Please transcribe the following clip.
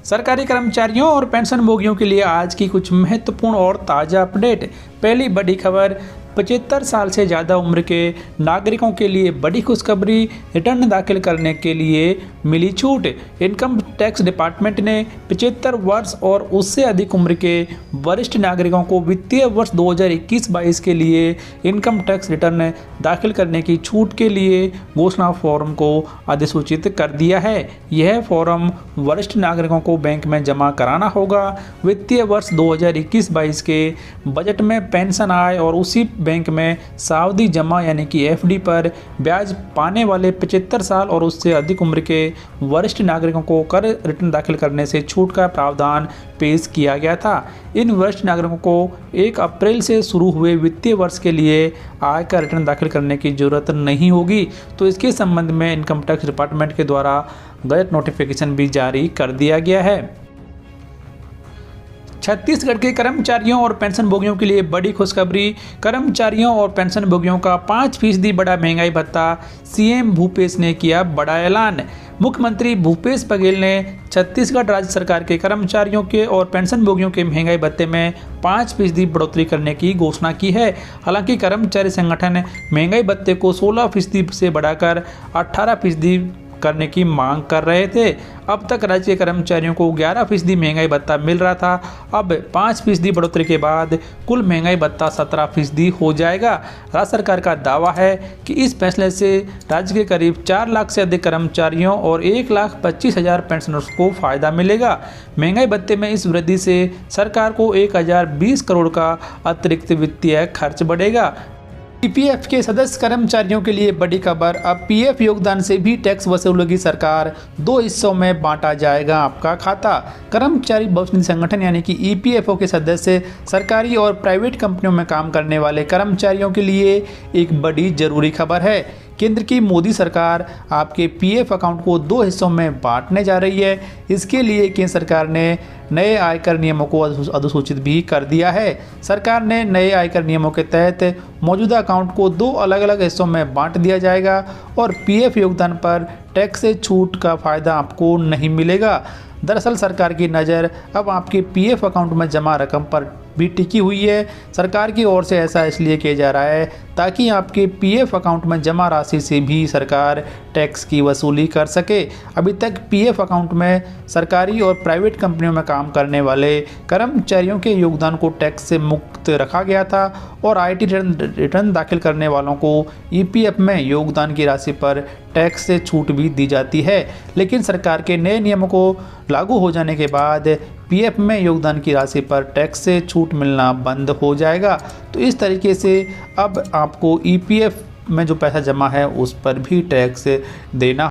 सरकारी कर्मचारियों और पेंशनभोगियों के लिए आज की कुछ महत्वपूर्ण और ताज़ा अपडेट। पहली बड़ी खबर, 75 साल से ज़्यादा उम्र के नागरिकों के लिए बड़ी खुशखबरी, रिटर्न दाखिल करने के लिए मिली छूट। इनकम टैक्स डिपार्टमेंट ने 75 वर्ष और उससे अधिक उम्र के वरिष्ठ नागरिकों को वित्तीय वर्ष 2021-22 के लिए इनकम टैक्स रिटर्न दाखिल करने की छूट के लिए घोषणा फॉर्म को अधिसूचित कर दिया है। यह फॉर्म वरिष्ठ नागरिकों को बैंक में जमा कराना होगा। वित्तीय वर्ष 2021-22 के बजट में पेंशन आय और उसी बैंक में सावधि जमा यानी कि एफडी पर ब्याज पाने वाले 75 साल और उससे अधिक उम्र के वरिष्ठ नागरिकों को कर रिटर्न दाखिल करने से छूट का प्रावधान पेश किया गया था। इन वरिष्ठ नागरिकों को 1 अप्रैल से शुरू हुए वित्तीय वर्ष के लिए आय का रिटर्न दाखिल करने की जरूरत नहीं होगी। तो इसके संबंध में इनकम टैक्स डिपार्टमेंट के द्वारा गजट नोटिफिकेशन भी जारी कर दिया गया है। छत्तीसगढ़ के कर्मचारियों और पेंशनभोगियों के लिए बड़ी खुशखबरी। कर्मचारियों और पेंशनभोगियों का 5% बढ़ा महंगाई भत्ता, सीएम भूपेश ने किया बड़ा ऐलान। मुख्यमंत्री भूपेश बघेल ने छत्तीसगढ़ राज्य सरकार के कर्मचारियों के और पेंशनभोगियों के महंगाई भत्ते में 5% बढ़ोतरी करने की घोषणा की है। हालांकि कर्मचारी संगठन महंगाई भत्ते को 16% से बढ़ाकर 18% करने की मांग कर रहे थे। अब तक राज्य के कर्मचारियों को 11% महंगाई भत्ता मिल रहा था। अब 5% बढ़ोतरी के बाद कुल महंगाई भत्ता 17% हो जाएगा। राज्य सरकार का दावा है कि इस फैसले से राज्य के करीब 4 लाख से अधिक कर्मचारियों और 1,25,000 पेंशनर्स को फायदा मिलेगा। महंगाई भत्ते में इस वृद्धि से सरकार को 1020 करोड़ का अतिरिक्त वित्तीय खर्च बढ़ेगा। पीएफ के सदस्य कर्मचारियों के लिए बड़ी खबर। अब पीएफ योगदान से भी टैक्स वसूलेगी सरकार। 2 हिस्सों में बांटा जाएगा आपका खाता। कर्मचारी भविष्य निधि संगठन यानी कि ईपीएफओ के सदस्य सरकारी और प्राइवेट कंपनियों में काम करने वाले कर्मचारियों के लिए एक बड़ी जरूरी खबर है। केंद्र की मोदी सरकार आपके पीएफ अकाउंट को 2 हिस्सों में बांटने जा रही है। इसके लिए केंद्र सरकार ने नए आयकर नियमों को अधिसूचित भी कर दिया है। सरकार ने नए आयकर नियमों के तहत मौजूदा अकाउंट को 2 अलग अलग हिस्सों में बांट दिया जाएगा और पीएफ योगदान पर टैक्स से छूट का फायदा आपको नहीं मिलेगा। दरअसल सरकार की नज़र अब आपके पीएफ अकाउंट में जमा रकम पर भी टिकी हुई है। सरकार की ओर से ऐसा इसलिए किया जा रहा है ताकि आपके पीएफ अकाउंट में जमा राशि से भी सरकार टैक्स की वसूली कर सके। अभी तक पीएफ अकाउंट में सरकारी और प्राइवेट कंपनियों में काम करने वाले कर्मचारियों के योगदान को टैक्स से मुक्त रखा गया था और आईटी रिटर्न दाखिल करने वालों को ईपीएफ में योगदान की राशि पर टैक्स से छूट भी दी जाती है। लेकिन सरकार के नए नियमों को लागू हो जाने के बाद पीएफ में योगदान की राशि पर टैक्स से छूट मिलना बंद हो जाएगा। तो इस तरीके से अब आपको ईपीएफ में जो पैसा जमा है उस पर भी टैक्स देना